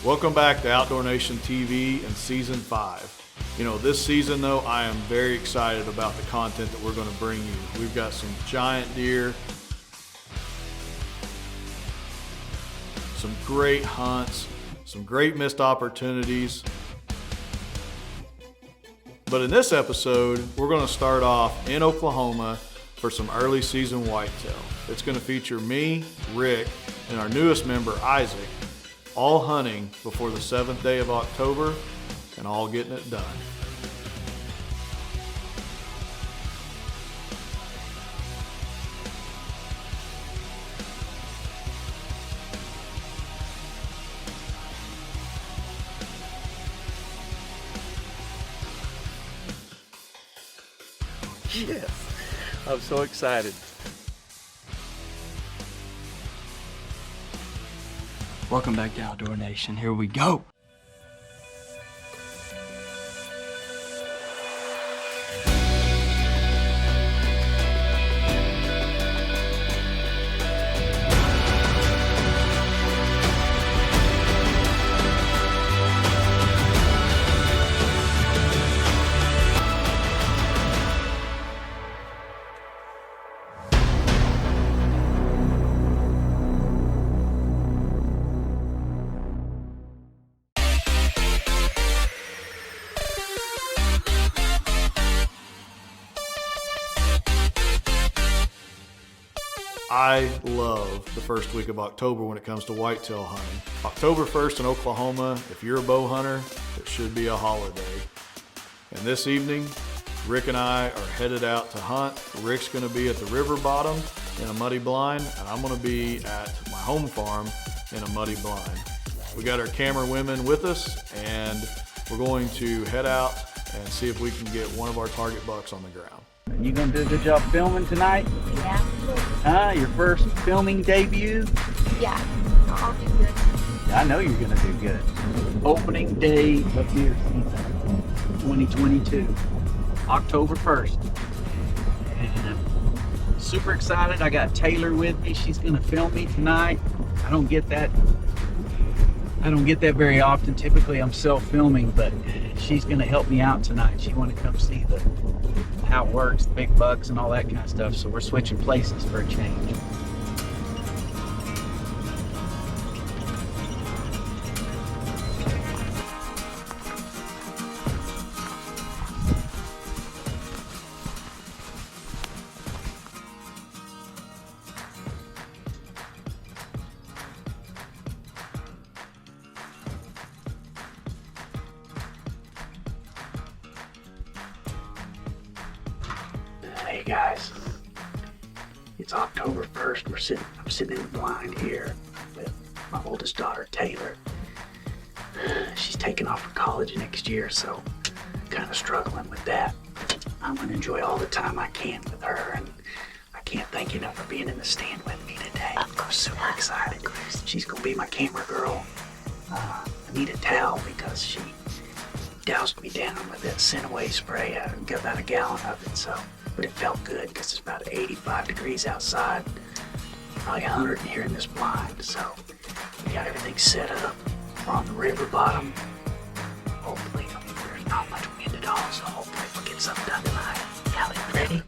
Welcome back to Outdoor Nation TV and Season 5. You know, this season though, I am very excited about the content that we're going to bring you. We've got some giant deer, some great hunts, some great missed opportunities. But in this episode, we're going to start off in Oklahoma for some early season whitetail. It's going to feature me, Rick, and our newest member, Isaac, all hunting before the 7th day of October and all getting it done. Yes, I'm so excited. Welcome back to Outdoor Nation. Here we go. I love the first week of October when it comes to whitetail hunting. October 1st in Oklahoma, if you're a bow hunter, it should be a holiday. And this evening, Rick and I are headed out to hunt. Rick's gonna be at the river bottom in a muddy blind, and I'm gonna be at my home farm in a muddy blind. We got our camera women with us, and we're going to head out and see if we can get one of our target bucks on the ground. You gonna do a good job filming tonight? Yeah. Huh? Your first filming debut? Yeah. I'll do good. I know you're gonna do good. Opening day of deer season 2022, October 1st. And I'm super excited. I got Taylor with me. She's gonna film me tonight. I don't get that very often. Typically I'm self-filming, but she's gonna help me out tonight. She wanna come see how it works, the big bucks and all that kind of stuff. So we're switching places for a change. Hey guys, it's October 1st. I'm sitting in the blind here with my oldest daughter, Taylor. She's taking off for college next year, so I'm kind of struggling with that. I'm gonna enjoy all the time I can with her, and I can't thank you enough for being in the stand with me today. I'm super excited. She's gonna be my camera girl. I need a towel because she doused me down with that Scent-Away spray. I got about a gallon of it, but it felt good because it's about 85 degrees outside, probably 100 here in this blind. So we got everything set up. We're on the river bottom. Hopefully, there's not much wind at all, so hopefully we'll get something done tonight. Callie, ready?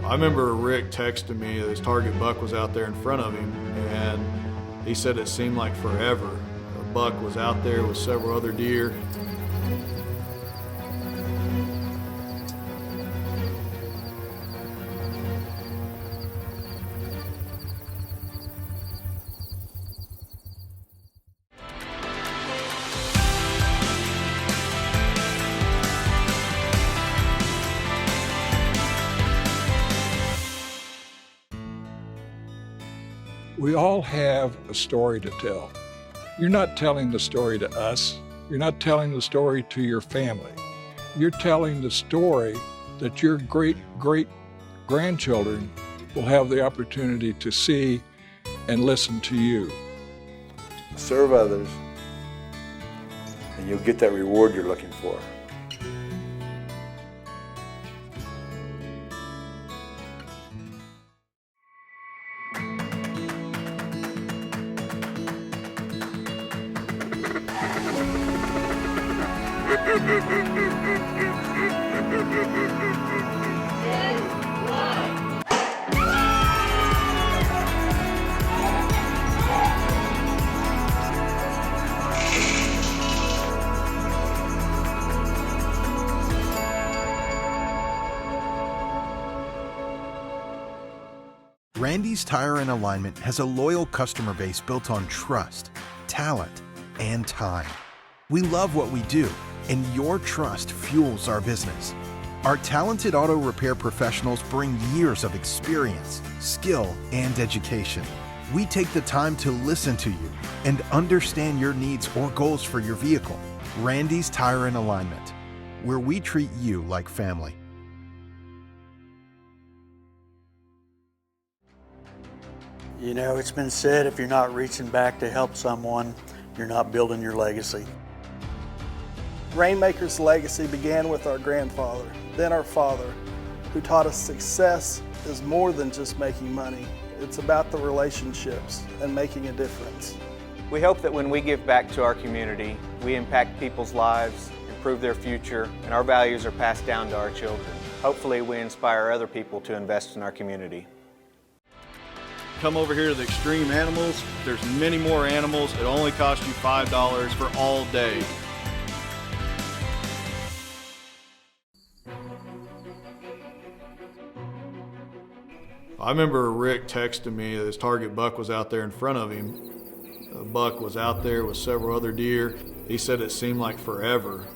I remember Rick texting me that his target buck was out there in front of him, and he said it seemed like forever. A buck was out there with several other deer. We all have a story to tell. You're not telling the story to us. You're not telling the story to your family. You're telling the story that your great-great-grandchildren will have the opportunity to see and listen to you. Serve others, and you'll get that reward you're looking for. Randy's Tire and Alignment has a loyal customer base built on trust, talent, and time. We love what we do, and your trust fuels our business. Our talented auto repair professionals bring years of experience, skill, and education. We take the time to listen to you and understand your needs or goals for your vehicle. Randy's Tire and Alignment, where we treat you like family. You know, it's been said, if you're not reaching back to help someone, you're not building your legacy. Rainmaker's legacy began with our grandfather, then our father, who taught us success is more than just making money. It's about the relationships and making a difference. We hope that when we give back to our community, we impact people's lives, improve their future, and our values are passed down to our children. Hopefully, we inspire other people to invest in our community. Come over here to the Extreme Animals. There's many more animals. It only costs you $5 for all day. I remember Rick texting me that his target buck was out there in front of him. The buck was out there with several other deer. He said it seemed like forever.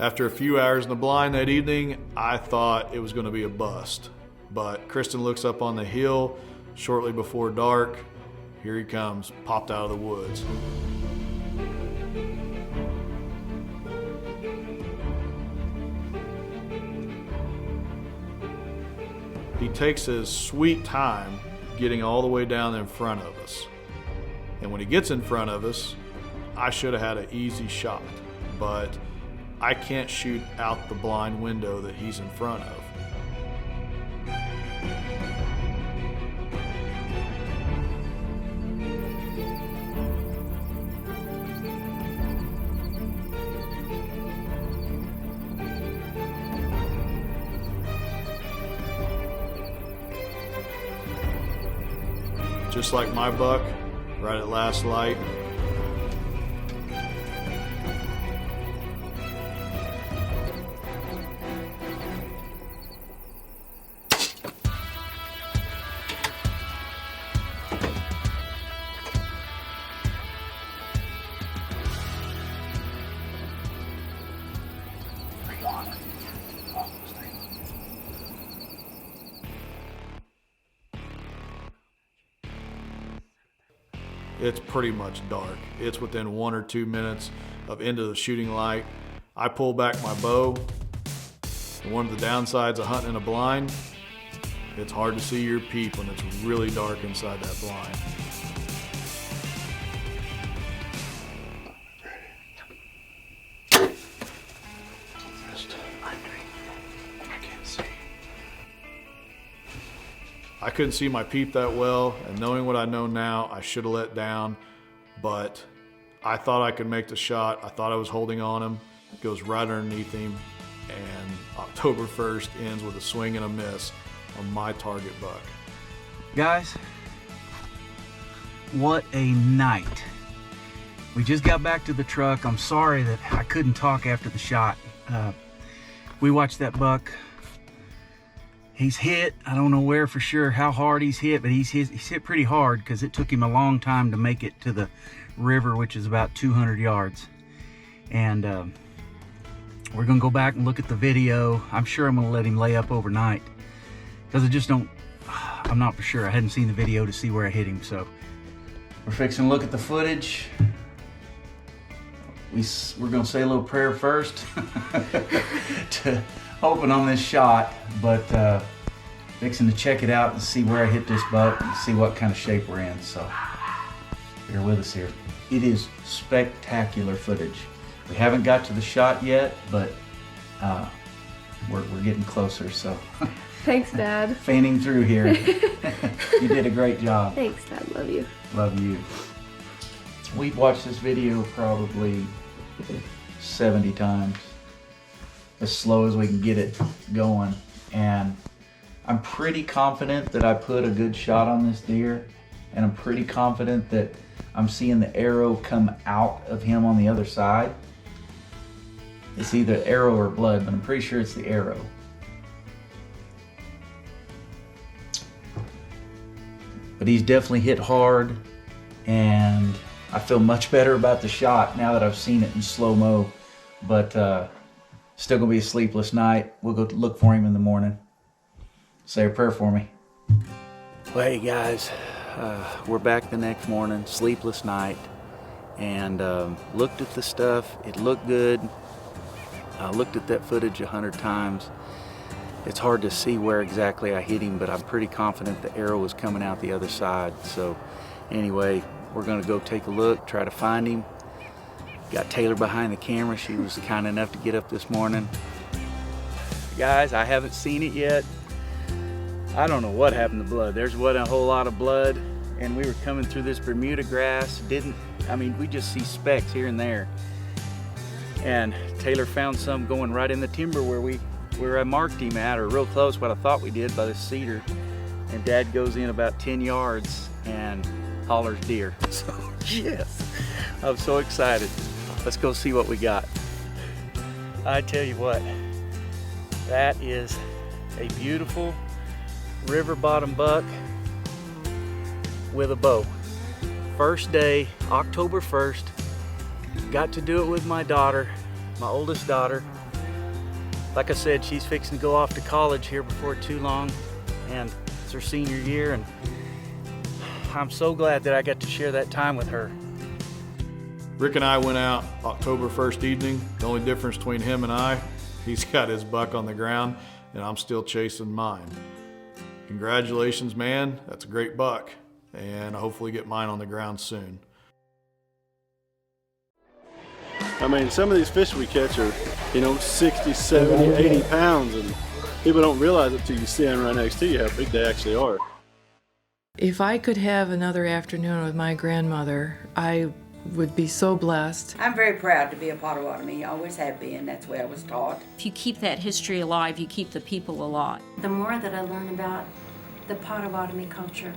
After a few hours in the blind that evening, I thought it was going to be a bust. But Kristen looks up on the hill shortly before dark. Here he comes, popped out of the woods. He takes his sweet time getting all the way down in front of us. And when he gets in front of us, I should have had an easy shot. But I can't shoot out the blind window that he's in front of. Just like my buck, right at last light. It's pretty much dark. It's within 1 or 2 minutes of into the shooting light. I pull back my bow. And one of the downsides of hunting in a blind, it's hard to see your peep when it's really dark inside that blind. I couldn't see my peep that well, and knowing what I know now, I should have let down, but I thought I could make the shot. I thought I was holding on him. It goes right underneath him, and October 1st ends with a swing and a miss on my target buck. Guys, what a night. We just got back to the truck. I'm sorry that I couldn't talk after the shot. We watched that buck. He's hit. I don't know where for sure how hard he's hit, but he's hit pretty hard because it took him a long time to make it to the river, which is about 200 yards. And we're gonna go back and look at the video. I'm sure I'm gonna let him lay up overnight because I just don't, I'm not for sure. I hadn't seen the video to see where I hit him, so. We're fixing to look at the footage. We're gonna say a little prayer first to open on this shot, but fixing to check it out and see where I hit this buck and see what kind of shape we're in, so bear with us here. It is spectacular footage. We haven't got to the shot yet, but we're getting closer, so. Thanks, Dad. Fanning through here. You did a great job. Thanks, Dad. Love you. Love you. We've watched this video probably 70 times, as slow as we can get it going, and I'm pretty confident that I put a good shot on this deer, and I'm pretty confident that I'm seeing the arrow come out of him on the other side. It's either arrow or blood, but I'm pretty sure it's the arrow. But he's definitely hit hard, and I feel much better about the shot now that I've seen it in slow-mo, but still gonna be a sleepless night. We'll go look for him in the morning. Say a prayer for me. Well, hey guys, we're back the next morning, sleepless night, and looked at the stuff. It looked good. I looked at that footage 100 times. It's hard to see where exactly I hit him, but I'm pretty confident the arrow was coming out the other side. So anyway, we're gonna go take a look, try to find him. Got Taylor behind the camera. She was kind enough to get up this morning. Guys, I haven't seen it yet. I don't know what happened to blood. There's wasn't a whole lot of blood, and we were coming through this Bermuda grass. We just see specks here and there. And Taylor found some going right in the timber where I marked him at, or real close, what I thought we did, by the cedar. And Dad goes in about 10 yards and hollers deer. So yes, I'm so excited. Let's go see what we got. I tell you what, that is a beautiful river bottom buck with a bow. First day, October 1st, got to do it with my daughter, my oldest daughter. Like I said, she's fixing to go off to college here before too long, and it's her senior year, and I'm so glad that I got to share that time with her. Rick and I went out October 1st evening. The only difference between him and I, he's got his buck on the ground, and I'm still chasing mine. Congratulations, man. That's a great buck, and I hopefully get mine on the ground soon. I mean, some of these fish we catch are, 60, 70, 80 pounds, and people don't realize it till you see them right next to you how big they actually are. If I could have another afternoon with my grandmother, I would be so blessed. I'm very proud to be a Potawatomi. Always have been. That's the way I was taught. If you keep that history alive, you keep the people alive. The more that I learn about the Potawatomi culture,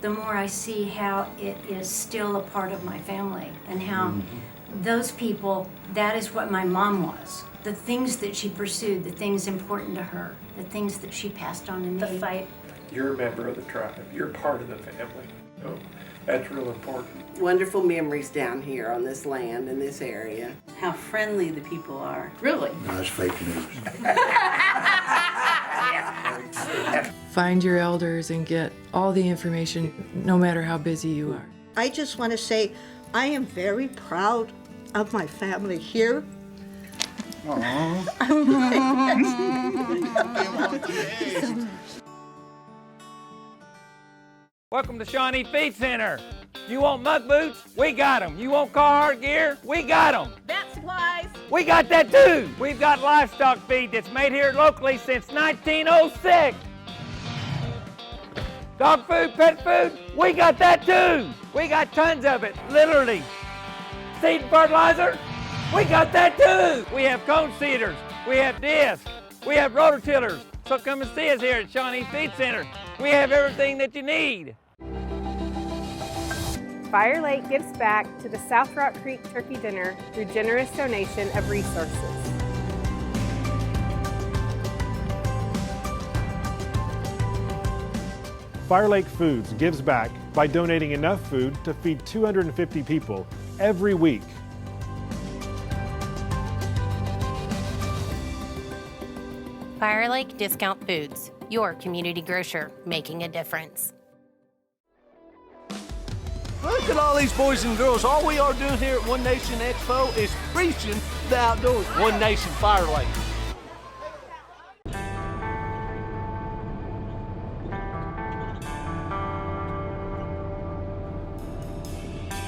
the more I see how it is still a part of my family, and how those people, that is what my mom was. The things that she pursued, the things important to her, the things that she passed on to me. The fight. You're a member of the tribe. You're part of the family. So that's real important. Wonderful memories down here on this land, in this area. How friendly the people are. Really? No, that's fake news. Find your elders and get all the information, no matter how busy you are. I just want to say I am very proud of my family here. Welcome to Shawnee Feed Center. You want muck boots? We got them. You want Carhartt gear? We got them. Vet supplies? We got that too. We've got livestock feed that's made here locally since 1906. Dog food, pet food, we got that too. We got tons of it, literally. Seed and fertilizer, we got that too. We have cone seeders, we have discs, we have rototillers. So come and see us here at Shawnee Feed Center. We have everything that you need. Fire Lake gives back to the South Rock Creek Turkey Dinner through generous donation of resources. Fire Lake Foods gives back by donating enough food to feed 250 people every week. Fire Lake Discount Foods. Your community grocer, making a difference. Look at all these boys and girls. All we are doing here at One Nation Expo is preaching the outdoors. One Nation Fire Lake.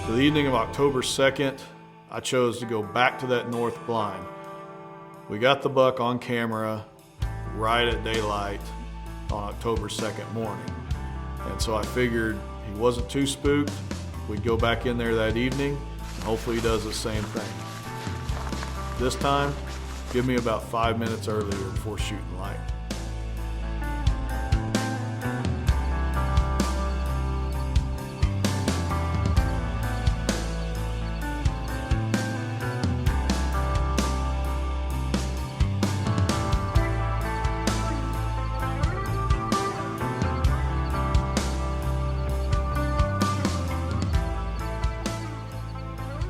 So the evening of October 2nd, I chose to go back to that north blind. We got the buck on camera right at daylight on October 2nd morning. And so I figured he wasn't too spooked. We'd go back in there that evening, and hopefully he does the same thing. This time, give me about 5 minutes earlier before shooting light.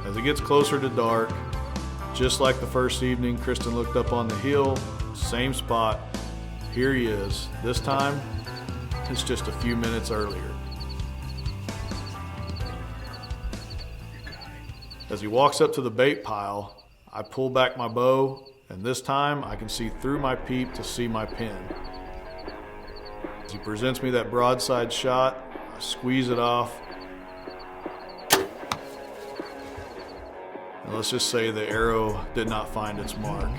As it gets closer to dark, just like the first evening, Kristen looked up on the hill, same spot. Here he is. This time, it's just a few minutes earlier. As he walks up to the bait pile, I pull back my bow, and this time I can see through my peep to see my pin. As he presents me that broadside shot, I squeeze it off. And let's just say the arrow did not find its mark.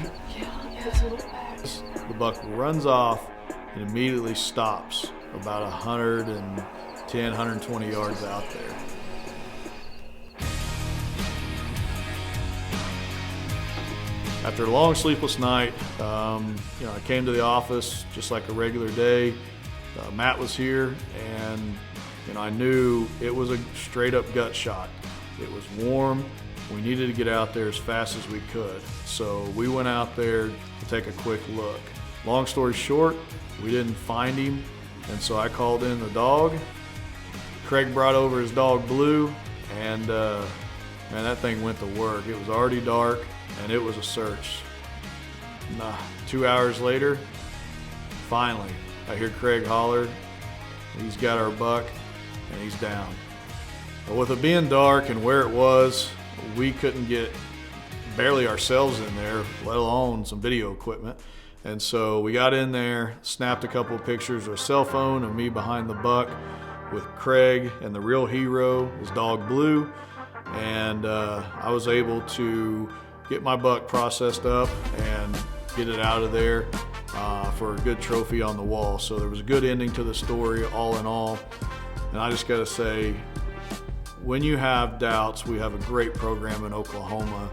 The buck runs off and immediately stops about 110, 120 yards out there. After a long sleepless night, I came to the office just like a regular day. Matt was here, and I knew it was a straight up gut shot. It was warm. We needed to get out there as fast as we could. So we went out there to take a quick look. Long story short, we didn't find him, and so I called in the dog. Craig brought over his dog Blue, and man, that thing went to work. It was already dark, and it was a search. 2 hours later, finally, I hear Craig holler. He's got our buck, and he's down. But with it being dark and where it was, we couldn't get barely ourselves in there, let alone some video equipment. And so we got in there, snapped a couple of pictures with a cell phone of me behind the buck with Craig and the real hero, his dog Blue. And I was able to get my buck processed up and get it out of there for a good trophy on the wall. So there was a good ending to the story all in all. And I just gotta say, when you have doubts, we have a great program in Oklahoma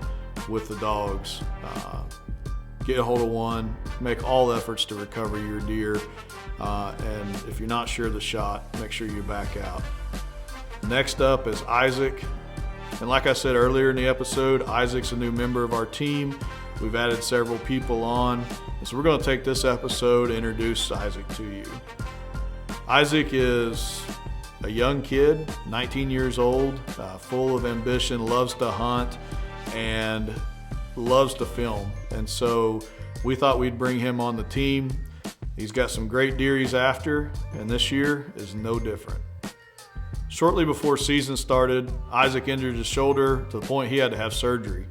with the dogs. Get a hold of one, make all efforts to recover your deer, and if you're not sure of the shot, make sure you back out. Next up is Isaac. And like I said earlier in the episode, Isaac's a new member of our team. We've added several people on. And so we're gonna take this episode and introduce Isaac to you. Isaac is a young kid, 19 years old, full of ambition, loves to hunt, and loves to film. And so we thought we'd bring him on the team. He's got some great deer he's after, and this year is no different. Shortly before season started, Isaac injured his shoulder to the point he had to have surgery.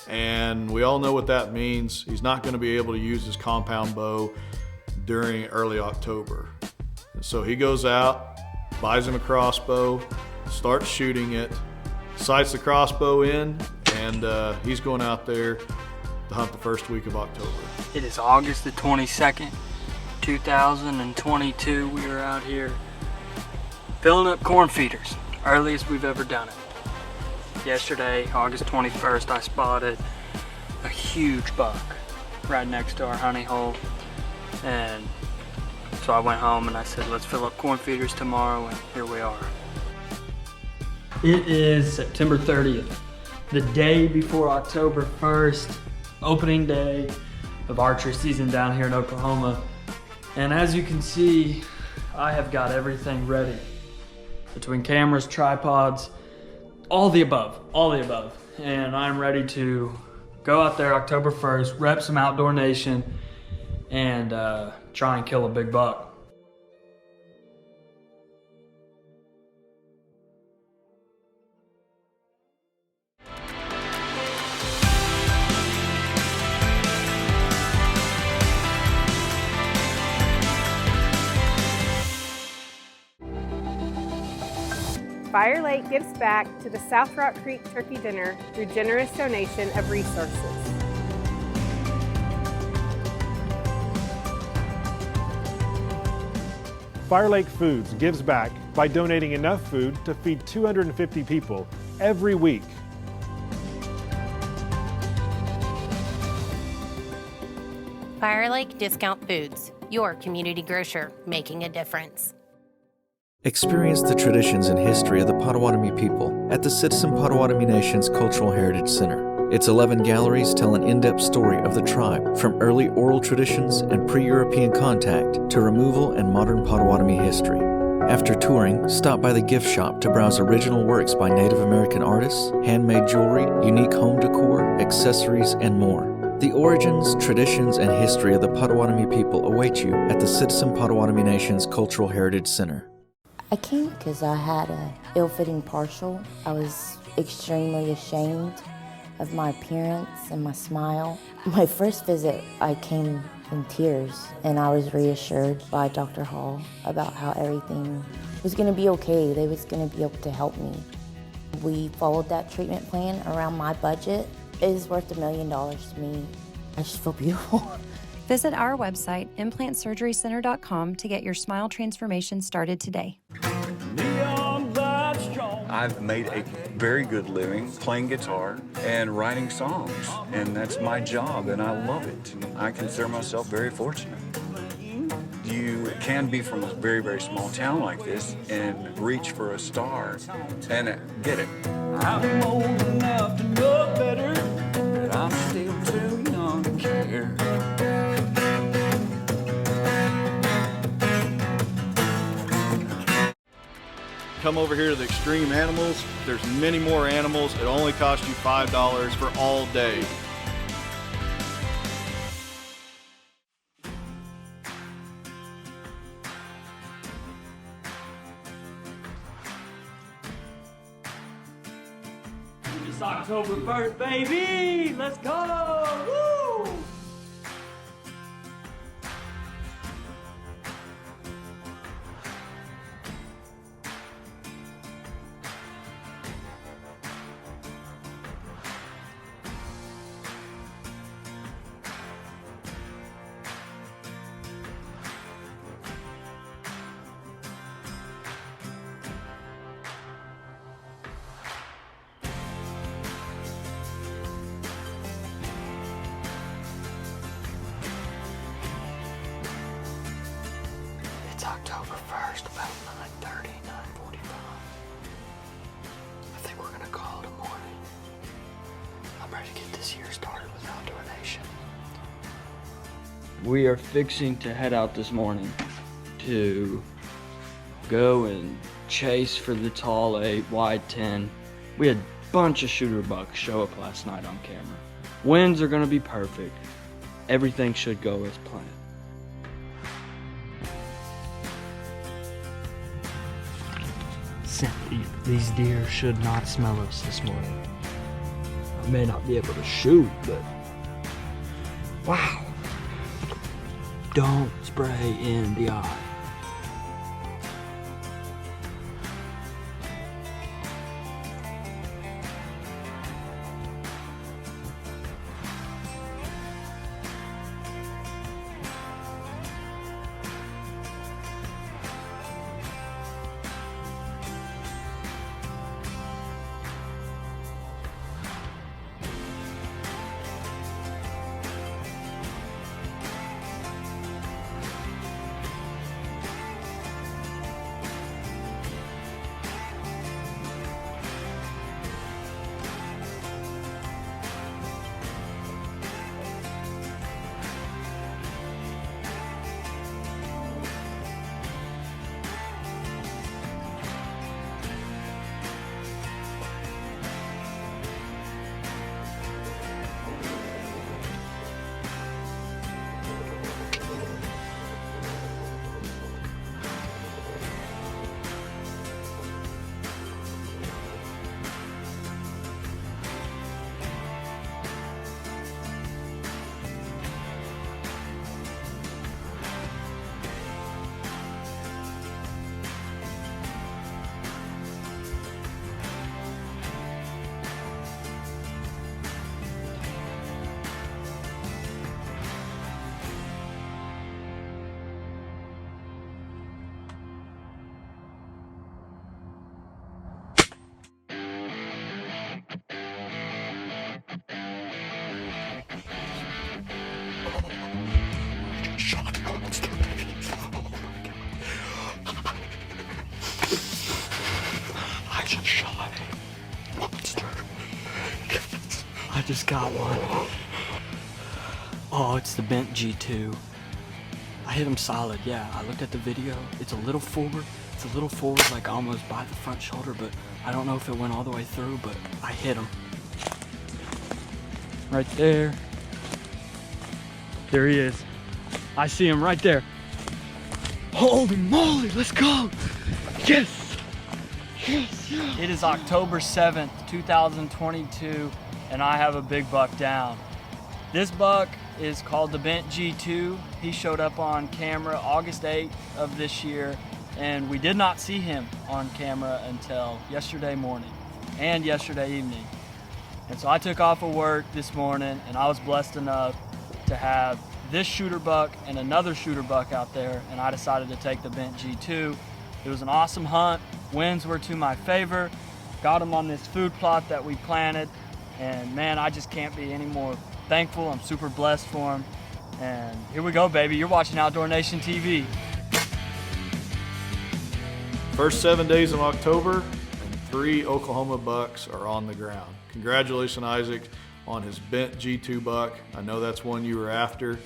And we all know what that means. He's not going to be able to use his compound bow during early October. And so he goes out, buys him a crossbow, starts shooting it, sights the crossbow in, and he's going out there to hunt the first week of October. It is August the 22nd, 2022. We are out here filling up corn feeders, earliest we've ever done it. Yesterday, August 21st, I spotted a huge buck right next to our honey hole, and so I went home and I said, let's fill up corn feeders tomorrow, and here we are. It is September 30th, the day before October 1st, opening day of archery season down here in Oklahoma. And as you can see, I have got everything ready. Between cameras, tripods, all the above. And I'm ready to go out there October 1st, rep some Outdoor Nation, and try and kill a big buck. Fire Lake gives back to the South Rock Creek Turkey Dinner through generous donation of resources. Fire Lake Foods gives back by donating enough food to feed 250 people every week. Fire Lake Discount Foods, your community grocer, making a difference. Experience the traditions and history of the Potawatomi people at the Citizen Potawatomi Nation's Cultural Heritage Center. Its 11 galleries tell an in-depth story of the tribe, from early oral traditions and pre-European contact to removal and modern Potawatomi history. After touring, stop by the gift shop to browse original works by Native American artists, handmade jewelry, unique home decor, accessories, and more. The origins, traditions, and history of the Potawatomi people await you at the Citizen Potawatomi Nation's Cultural Heritage Center. I came because I had an ill-fitting partial. I was extremely ashamed of my appearance and my smile. My first visit, I came in tears, and I was reassured by Dr. Hall about how everything was going to be okay. They was going to be able to help me. We followed that treatment plan around my budget. It is worth $1 million to me. I just feel beautiful. Visit our website, implantsurgerycenter.com, to get your smile transformation started today. I've made a very good living playing guitar and writing songs, and that's my job, and I love it. I consider myself very fortunate. You can be from a very, very small town like this and reach for a star and get it. I'm old enough to know better, but I'm still too young to care. Come over here to the Extreme Animals. There's many more animals. It only costs you $5 for all day. It's October 1st, baby! Let's go! Woo! It's October 1st, about 9:30, 9:45. I think we're gonna call it a morning. I'm ready to get this year started with outdoor nation. We are fixing to head out this morning to go and chase for the tall 8, wide 10. We had a bunch of shooter bucks show up last night on camera. Winds are gonna be perfect. Everything should go as planned. These deer should not smell us this morning. I may not be able to shoot, but wow. Don't spray in the eye. I just got one. Oh, it's the bent G2. I hit him solid, yeah. I looked at the video. It's a little forward. It's a little forward, like almost by the front shoulder, but I don't know if it went all the way through, but I hit him. Right there. There he is. I see him right there. Holy moly, let's go. Yes. Yes. It is October 7th, 2022, and I have a big buck down. This buck is called the Bent G2. He showed up on camera August 8th of this year, and we did not see him on camera until yesterday morning and yesterday evening. And so I took off of work this morning, and I was blessed enough to have this shooter buck and another shooter buck out there, and I decided to take the Bent G2. It was an awesome hunt. Winds were to my favor. Got him on this food plot that we planted, and man, I just can't be any more thankful. I'm super blessed for him. And here we go, baby. You're watching Outdoor Nation TV. First 7 days of October, and 3 Oklahoma bucks are on the ground. Congratulations, Isaac, on his Bent G2 buck. I know that's one you were after.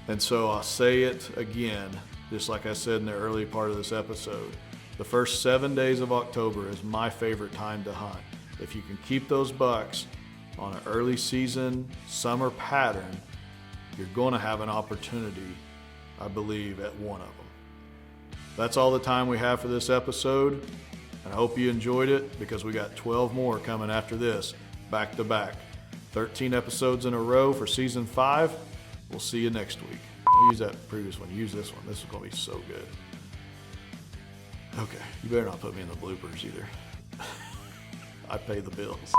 And so I'll say it again, just like I said in the early part of this episode. The first 7 days of October is my favorite time to hunt. If you can keep those bucks on an early season summer pattern, you're going to have an opportunity, I believe, at one of them. That's all the time we have for this episode, and I hope you enjoyed it, because we got 12 more coming after this, back to back. 13 episodes in a row for season 5. We'll see you next week. I'll use that previous one. Use this one. This is going to be so good. Okay, you better not put me in the bloopers either. I pay the bills.